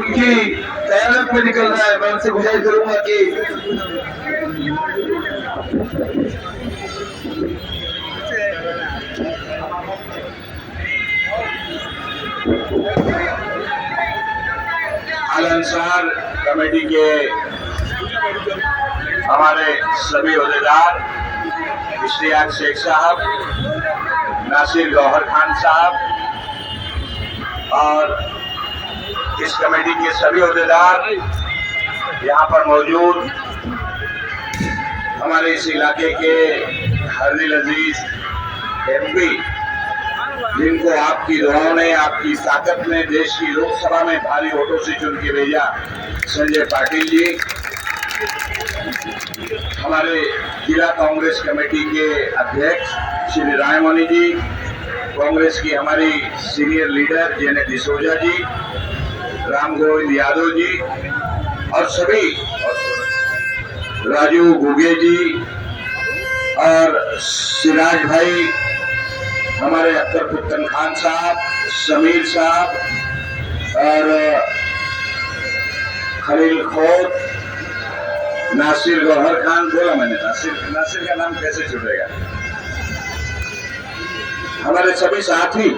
उनकी कयादत में निकल रहा है। मैं उनसे गुजारिश करूंगा कि अल अंसार कमेटी के हमारे सभी ओहदेदार, इश्तियाक शेख साहब, नासिर गौहर खान साहब और इस कमेटी के सभी ओहदेदार यहाँ पर मौजूद, हमारे इस इलाके के हरदिल अजीज MP, जिनको आपकी दुआओं ने, आपकी ताकत ने देश की लोकसभा में भारी वोटों से चुन के भेजा, संजय पाटिल जी, हमारे जिला कांग्रेस कमेटी के अध्यक्ष श्री रायमणि जी, कांग्रेस की हमारी सीनियर लीडर जेने डिसोजा जी, राम गोविंद यादव जी और सभी, राजू गुगे जी और सिराज भाई, हमारे अख्तर पुत्तन खान साहब, समीर साहब और खलील खोत, नासिर गौहर खान, बोला मैंने नासिर का नाम कैसे छूटेगा, हमारे सभी साथी,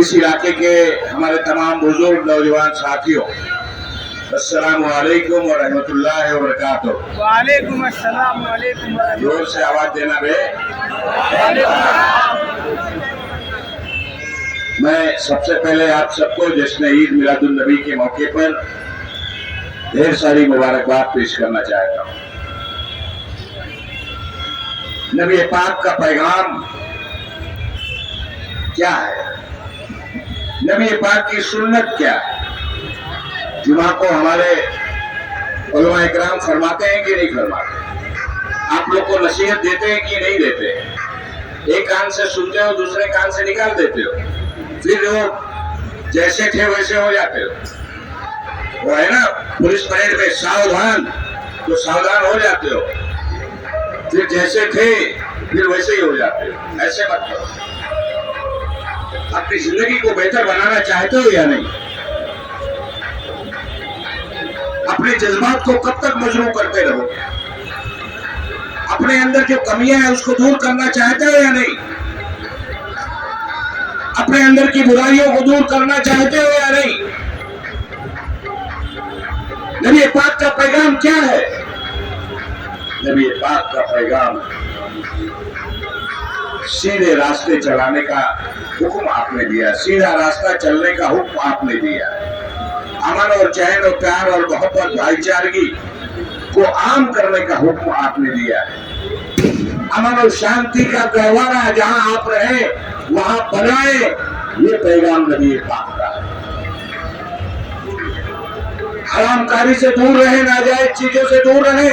इस इलाके के हमारे तमाम बुजुर्ग नौजवान साथियों, अस्सलाम वालेकुम व रहमतुल्लाहि व बरकातुहू। वालेकुम अस्सलाम वालेकुम। जोर से आवाज देना बे। मैं सबसे पहले आप सबको जश्न ईद मिलादुन नबी के मौके पर ढेर सारी मुबारकबाद पेश करना चाहता हूँ। नबी पाक का पैगाम क्या है, नबी पाक की सुन्नत क्या है, जुमा को हमारे उलमा इकराम फरमाते हैं कि नहीं फरमाते, आप लोग को नसीहत देते हैं कि नहीं देते, एक कान से सुनते हो दूसरे कान से निकाल देते हो, फिर वो जैसे थे वैसे हो जाते हो। वो है ना पुलिस परेड में सावधान, तो सावधान हो जाते हो, फिर जैसे थे फिर वैसे ही हो जाते हो। ऐसे मत करो। अपनी जिंदगी को बेहतर बनाना चाहते हो या नहीं? अपने जज्बात को कब तक मजबूर करते रहो? अपने अंदर जो कमियां हैं उसको दूर करना चाहते हो या नहीं? अपने अंदर की बुराइयों को दूर करना चाहते हो या नहीं? नबी पाक का पैगाम क्या है? नबी पाक का पैगाम सीधे रास्ते चलाने का हुक्म आपने दिया, सीधा रास्ता चलने का हुक्म आपने दिया, अमन और चैन और प्यार और मोहब्बत भाईचारगी को आम करने का हुक्म आपने दिया है। अमन और शांति का गहवारा जहां आप रहे वहां बनाए, ये पैगाम नबी पाक का है। हरामकारी से दूर रहे, नाजायज चीजों से दूर रहे,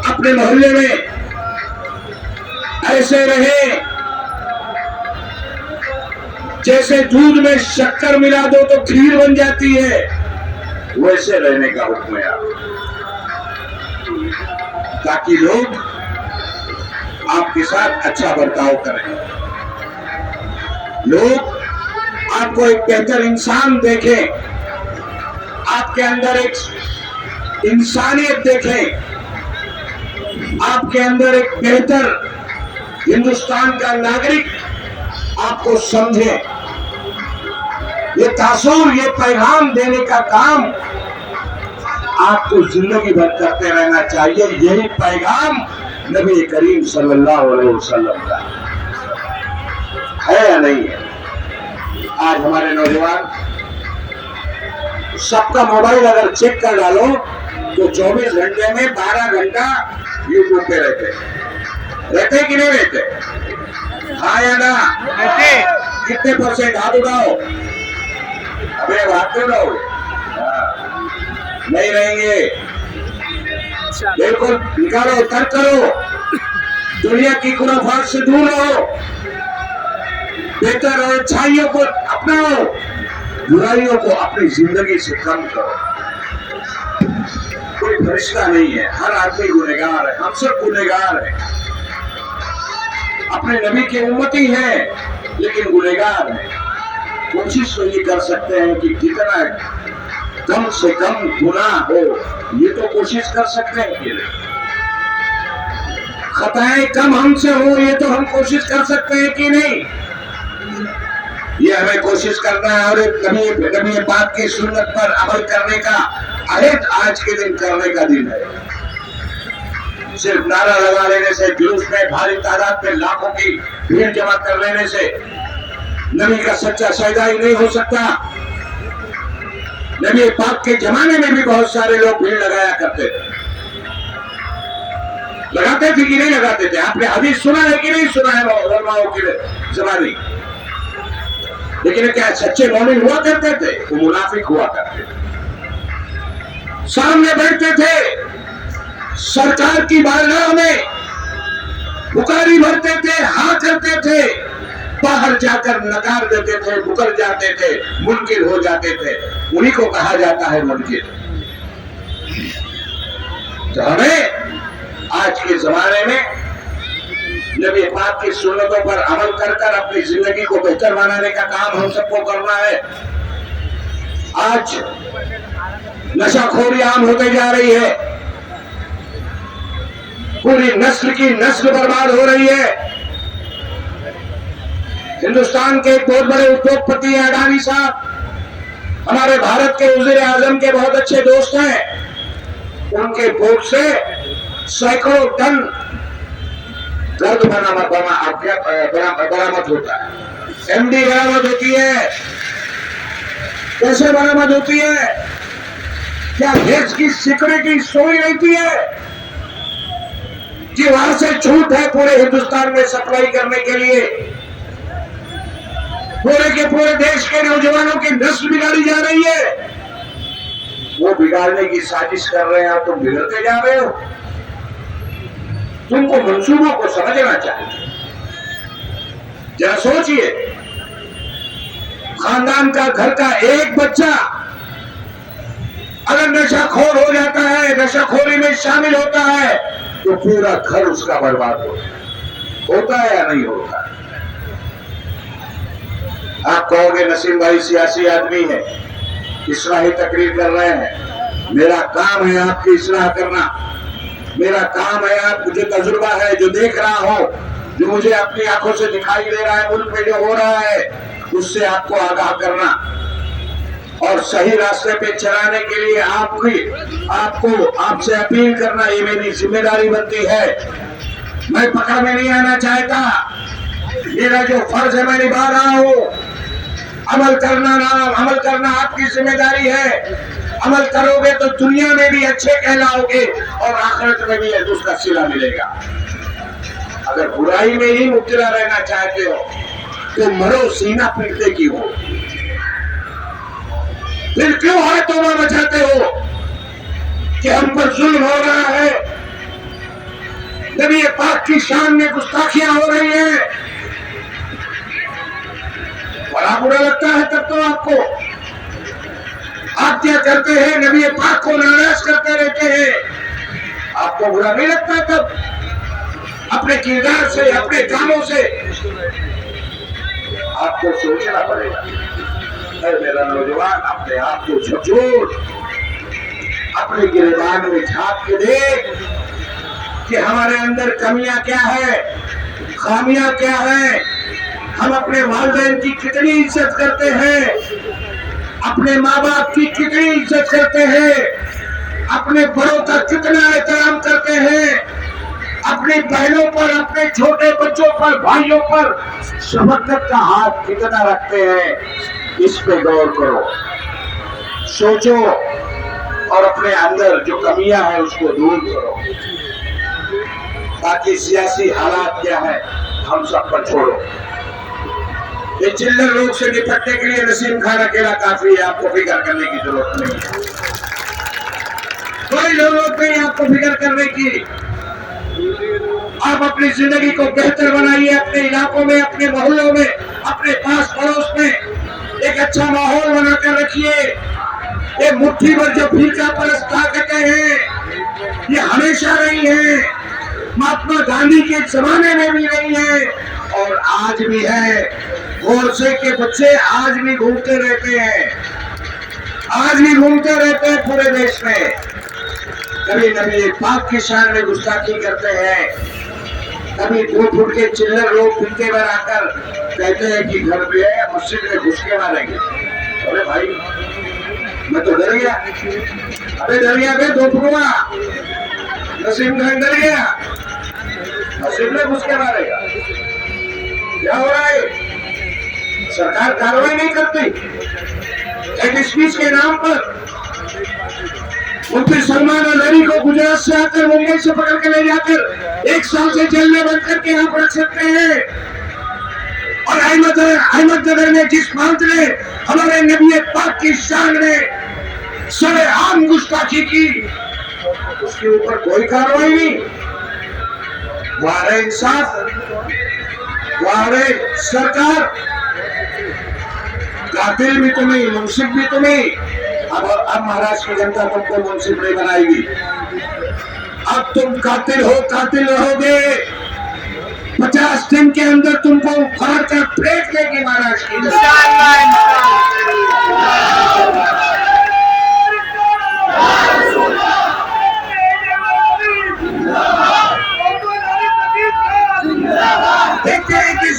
अपने मोहल्ले में ऐसे रहे जैसे दूध में शक्कर मिला दो तो खीर बन जाती है, वैसे रहने का हुक्म है आप, ताकि लोग आपके साथ अच्छा बर्ताव करें, लोग आपको एक बेहतर इंसान देखें, आपके अंदर एक इंसानियत देखें, आपके अंदर एक बेहतर हिंदुस्तान का नागरिक आपको समझे। ये तासुर, ये पैगाम देने का काम आपको जिंदगी भर करते रहना चाहिए। यही पैगाम नबी करीम सल्लल्लाहु अलैहि वसल्लम का है या नहीं है? आज हमारे नौजवान, सबका मोबाइल अगर चेक कर डालो तो 24 घंटे में 12 घंटा यूट्यूब पे रहते कि नहीं रहते? हाँ या ना? कितने परसेंट? हाथ उठाओ। अबे बात तो रहो, नहीं रहेंगे। बिल्कुल निकालो, तर्क करो, दुनिया की खुराफात से दूर रहो, बेहतर और अच्छाइयों को अपनाओ, बुराइयों को अपनी जिंदगी से कम करो। कोई फरिश्ता नहीं है, हर आदमी गुनहगार है, हम सब गुनहगार हैं, अपने नबी के उम्मती हैं लेकिन गुनहगार हैं। कोशिश तो ये कर सकते हैं कि कितना कम से कम गुनाह हो, ये तो कोशिश कर सकते हैं कि नहीं। खताएं कम हमसे हो, ये तो हम कोशिश कर सकते हैं कि नहीं। ये हमें कोशिश करना है और नबी पाक की सुन्नत पर अमल करने का अहद आज के दिन करने का दिन है। सिर्फ नारा लगा लेने से, जुलूस में भारी तादाद में लाखों की भीड़ जमा कर लेने से नबी का सच्चा सौदा ही नहीं हो सकता। नबी पाक के जमाने में भी बहुत सारे लोग भीड़ लगाया करते थे। लगाते थे कि नहीं लगाते थे? आपने हदीस सुना है कि नहीं सुना है उलमाओं की ज़बानी? लेकिन क्या सच्चे मोमिन हुआ करते थे? वो मुनाफिक हुआ करते थे। सामने बैठते थे, सरकार की बारगाह में पुकारी भरते थे, हाँ करते थे, बाहर जाकर नकार देते थे, मुकर जाते थे, मुनकिर हो जाते थे। उन्हीं को कहा जाता है मुनकिर। तो हमें आज के जमाने में नबी पाक की सुन्नतों पर अमल कर कर अपनी जिंदगी को बेहतर बनाने का काम हम सबको करना है। आज नशाखोरी आम होते जा रही है, पूरी नस्ल की नस्ल बर्बाद हो रही है। हिंदुस्तान के एक बहुत बड़े उद्योगपति हैं अडानी साहब, हमारे भारत के वज़ीर आज़म के बहुत अच्छे दोस्त हैं। उनके बोर्ड से सैकड़ों टन गर्द बरामद होता है, एमडी बरामद होती है। कैसे बरामद होती है? क्या देश की सिक्योरिटी सोई रहती है कि वहां से छूट है पूरे हिंदुस्तान में सप्लाई करने के लिए? पूरे के पूरे देश के नौजवानों की नस्ल बिगाड़ी जा रही है। वो बिगाड़ने की साजिश कर रहे हैं, तुम बिगड़ते जा रहे हो। तुमको मंसूबों को समझना चाहिए। जरा सोचिए, खानदान का, घर का एक बच्चा अगर नशाखोर हो जाता है, नशाखोरी में शामिल होता है, तो पूरा घर उसका बर्बाद होता है या नहीं होता है? आप कहोगे नसीम भाई सियासी आदमी है, इस्लाही तकरीर कर रहे हैं। मेरा काम है आपकी इस्लाह करना, मेरा काम है, आप मुझे तजुर्बा है, जो देख रहा हो, जो मुझे अपनी आंखों से दिखाई दे रहा है, मुल्क में जो हो रहा है, उससे आपको आगाह करना और सही रास्ते पे चलाने के लिए आपसे अपील करना, ये मेरी जिम्मेदारी बनती है। मैं पकड़ में नहीं आना चाहता, मेरा जो फर्ज है मैं निभा रहा हूँ। अमल करना आपकी जिम्मेदारी है। अमल करोगे तो दुनिया में भी अच्छे कहलाओगे और आखिरत में भी उसका सिला मिलेगा। अगर बुराई में ही मुब्तला रहना चाहते हो तो मरो सीना पीटने की हो। फिर क्यों है तौबा मचाते हो कि हम पर जुल्म हो रहा है, नबी पाक की शान में गुस्ताखियां हो रही हैं? बड़ा बुरा लगता है तब तो आपको। आप क्या करते हैं? नबी पाक को नाराज करते रहते हैं। आपको बुरा नहीं लगता तब? अपने किरदार से, अपने कामों से आपको सोचना पड़ेगा। मेरा नौजवान, अपने आप को झकझोर, अपने गिरबान में झांक के देख कि हमारे अंदर कमियां क्या है, खामियां क्या है। हम अपने वालिदैन की कितनी इज्जत करते हैं, अपने माँ बाप की कितनी इज्जत करते हैं, अपने बड़ों का कितना एहतराम करते हैं, अपनी बहनों पर, अपने छोटे बच्चों पर, भाइयों पर शफकत का हाथ कितना रखते हैं। इस पे गौर करो, सोचो और अपने अंदर जो कमियां हैं उसको दूर करो। बाकी सियासी हालात क्या है हम सब पर छोड़ो। ये चिल्लर लोग से निपटने के लिए नसीम खान अकेला काफी है, आपको फिक्र करने की जरूरत नहीं है। कोई जरूरत नहीं आपको फिक्र करने की। आप अपनी जिंदगी को बेहतर बनाइए, अपने इलाकों में, अपने मोहल्लों में, अपने पास पड़ोस में एक अच्छा माहौल बनाकर रखिए। ये मुट्ठी भर जो फीका परस्त ताकतें हैं, ये हमेशा रही है, महात्मा गांधी के जमाने में भी रही है और आज भी है। गोरसे के बच्चे आज भी घूमते रहते हैं, आज भी घूमते रहते हैं पूरे देश में। कभी नबी पाक की शान में गुस्ताखी करते हैं, कभी 2 फुट के चिल्लर लोग पीछे में आकर कहते हैं कि घर में है मस्जिद में घुस के मारेंगे। अरे भाई मैं तो डर गया, अबे डर गया बे 2 फुटवा नसीम खान डर गया, मस्जिद में घुस के मारेगा। क्या हो रहा है? सरकार कार्रवाई नहीं करती। एक स्पीच के नाम पर मुफ्ती सलमान अजहरी को गुजरात से आकर मुंबई से पकड़ के ले जाकर 1 साल से जेल में बंद करके यहाँ पर रख सकते हैं। और अहमदनगर में जिस प्रांत ने हमारे नबी पाक की शान में सरेआम गुस्ताखी की, उसके ऊपर कोई कार्रवाई नहीं। वारे इंसाफ, वारे सरकार, कातिल भी तुम्हें, मुंसिफ भी तुम्हें। अब महाराष्ट्र की जनता तुमको मुंसिफ नहीं बनाएगी। अब तुम कातिल हो, कातिल रहोगे। 50 दिन के अंदर तुमको फाड़ कर फेंक देगी महाराष्ट्र की जनता। देखते हैं कि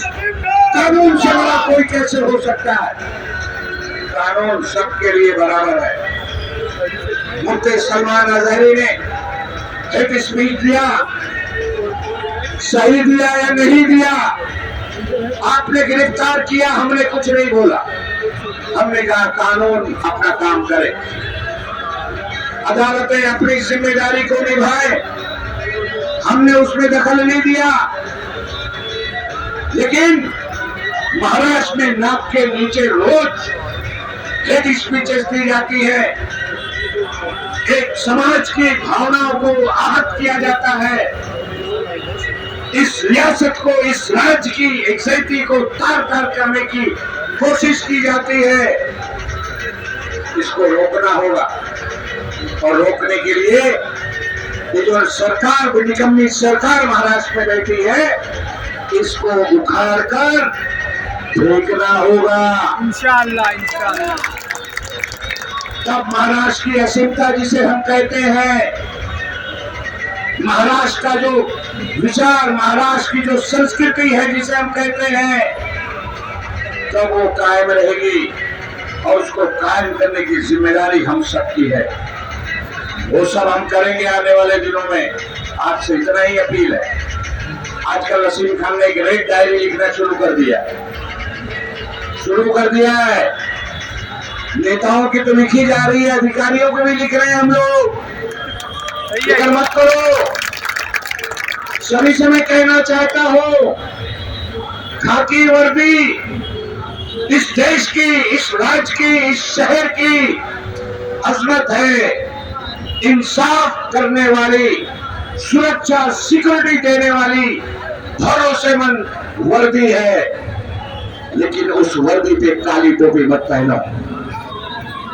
कानून से बड़ा कोई कैसे हो सकता है। कानून सबके लिए बराबर है। मुफ्ती सलमान अजहरी ने एक स्पीच दिया, सही दिया या नहीं दिया, आपने गिरफ्तार किया, हमने कुछ नहीं बोला। हमने कहा कानून अपना काम करे, अदालतें अपनी जिम्मेदारी को निभाए, हमने उसमें दखल नहीं दिया। लेकिन महाराष्ट्र में नाक के नीचे रोज एक स्पीचेस दी जाती है, एक समाज की भावनाओं को आहत किया जाता है, इस रियासत को, इस राज्य की एकजुटता को तार-तार करने की कोशिश की जाती है। इसको रोकना होगा और रोकने के लिए ये जो सरकार, निकम्मी सरकार महाराष्ट्र में बैठी है, इसको उखाड़ कर फेंकना होगा। इंशाअल्लाह इंशाअल्लाह। तब महाराष्ट्र की असीमता जिसे हम कहते हैं, महाराष्ट्र का जो विचार, महाराष्ट्र की जो संस्कृति है जिसे हम कहते हैं, तब वो कायम रहेगी और उसको कायम करने की जिम्मेदारी हम सबकी है। वो सब हम करेंगे आने वाले दिनों में। आपसे इतना ही अपील है। आजकल नसीम खान ने एक रेड डायरी लिखना शुरू कर दिया है। नेताओं की तो लिखी जा रही है, अधिकारियों को भी लिख रहे हैं हम लोग। फिक्र मत करो। सभी से मैं कहना चाहता हूं, खाकी वर्दी इस देश की, इस राज्य की, इस शहर की अजमत है। इंसाफ करने वाली, सुरक्षा, सिक्योरिटी देने वाली भरोसेमंद वर्दी है। लेकिन उस वर्दी पे काली टोपी मत पहनो,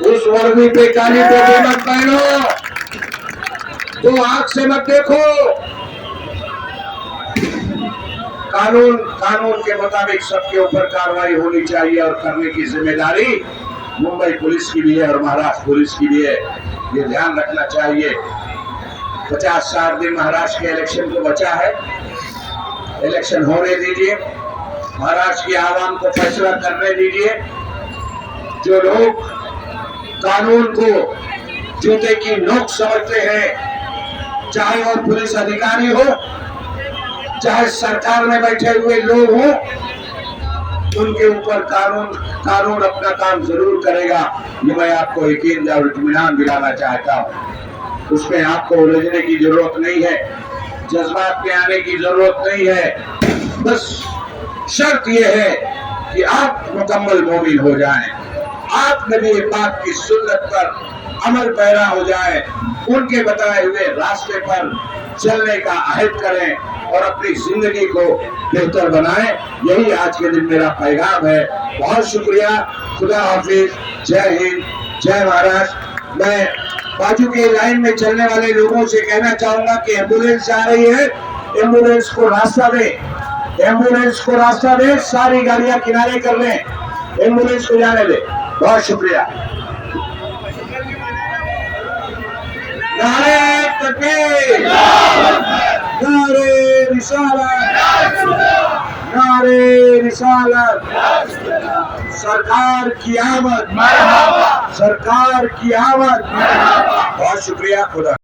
उस वर्दी पे काली टोपी मत पहनो, तो आंख से मत देखो। कानून के मुताबिक सबके ऊपर कार्रवाई होनी चाहिए और करने की जिम्मेदारी मुंबई पुलिस की भी है और महाराष्ट्र पुलिस की भी है। ये ध्यान रखना चाहिए। 50-60 दिन महाराष्ट्र के इलेक्शन को बचा है। इलेक्शन होने दीजिए, महाराष्ट्र की आवाम को फैसला करने दीजिए। जो लोग कानून को जूते की नोक समझते हैं, चाहे वो पुलिस अधिकारी हो, चाहे सरकार में बैठे हुए लोग हों, उनके ऊपर कानून अपना काम जरूर करेगा। ये मैं आपको यकीन और इत्मीनान दिलाना चाहता हूँ। उसमें आपको उलझने की जरूरत नहीं है, जज्बात में आने की जरूरत नहीं है। बस शर्त यह है कि आप मुकम्मल मोमिन हो जाएं, आप नबी पाक की सुन्नत पर अमल पैरा हो जाएं, उनके बताए हुए रास्ते पर चलने का अहद करें और अपनी जिंदगी को बेहतर बनाएं। यही आज के दिन मेरा पैगाम है। बहुत शुक्रिया। खुदा हाफिज। जय हिंद, जय महाराष्ट्र। मैं बाजू के लाइन में चलने वाले लोगों से कहना चाहूंगा कि एम्बुलेंस आ रही है, एम्बुलेंस को रास्ता दें। एम्बुलेंस को रास्ता दे, सारी गाड़ियां किनारे कर लें, एम्बुलेंस को जाने दे। बहुत शुक्रिया। नारे तकबीर, नारे रिसालत, नारे रिसालत, सरकार की आमद, सरकार की आमद। बहुत शुक्रिया। खुदा